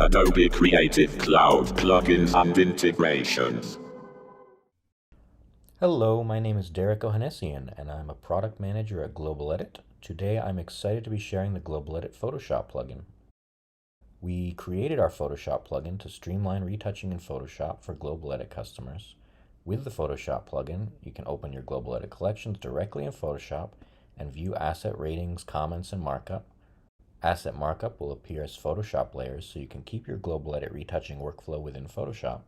Adobe Creative Cloud plugins and integrations. Hello, my name is Derek Ohanesian, and I'm a product manager at Globaledit. Today I'm excited to be sharing the Globaledit Photoshop plugin. We created our Photoshop plugin to streamline retouching in Photoshop for Globaledit customers. With the Photoshop plugin, you can open your Globaledit collections directly in Photoshop and view asset ratings, comments, and markup. Asset markup will appear as Photoshop layers so you can keep your Globaledit retouching workflow within Photoshop.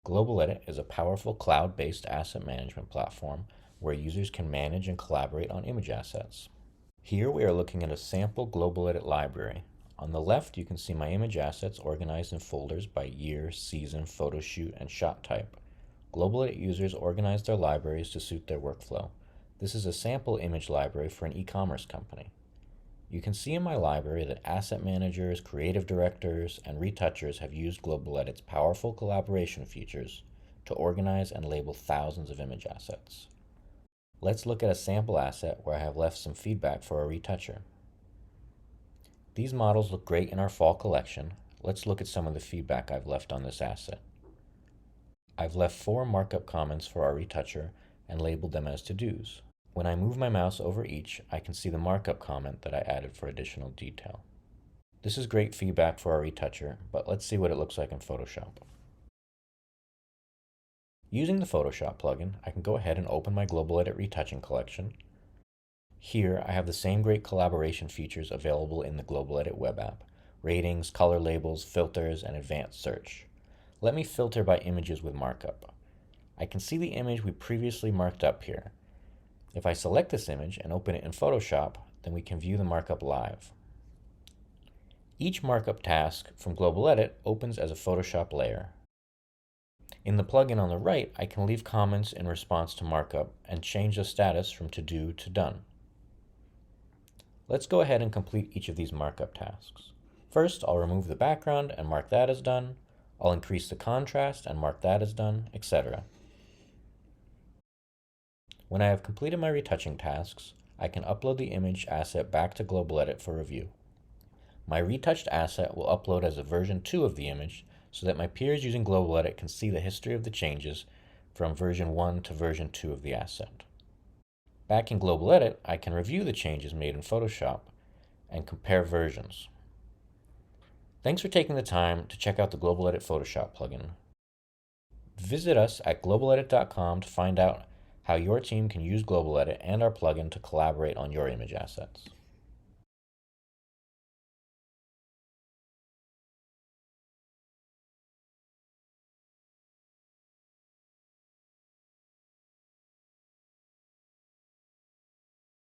Globaledit is a powerful cloud-based asset management platform where users can manage and collaborate on image assets. Here we are looking at a sample Globaledit library. On the left you can see my image assets organized in folders by year, season, photo shoot, and shot type. Globaledit users organize their libraries to suit their workflow. This is a sample image library for an e-commerce company. You can see in my library that asset managers, creative directors, and retouchers have used Globaledit's powerful collaboration features to organize and label thousands of image assets. Let's look at a sample asset where I have left some feedback for a retoucher. These models look great in our fall collection. Let's look at some of the feedback I've left on this asset. I've left 4 markup comments for our retoucher and labeled them as to-dos. When I move my mouse over each, I can see the markup comment that I added for additional detail. This is great feedback for our retoucher, but let's see what it looks like in Photoshop. Using the Photoshop plugin, I can go ahead and open my Globaledit retouching collection. Here, I have the same great collaboration features available in the Globaledit web app: ratings, color labels, filters, and advanced search. Let me filter by images with markup. I can see the image we previously marked up here. If I select this image and open it in Photoshop, then we can view the markup live. Each markup task from Globaledit opens as a Photoshop layer. In the plugin on the right, I can leave comments in response to markup and change the status from to do to done. Let's go ahead and complete each of these markup tasks. First, I'll remove the background and mark that as done. I'll increase the contrast and mark that as done, etc. When I have completed my retouching tasks, I can upload the image asset back to Globaledit for review. My retouched asset will upload as a version 2 of the image so that my peers using Globaledit can see the history of the changes from version 1 to version 2 of the asset. Back in Globaledit, I can review the changes made in Photoshop and compare versions. Thanks for taking the time to check out the Globaledit Photoshop plugin. Visit us at globaledit.com to find out how your team can use Globaledit and our plugin to collaborate on your image assets.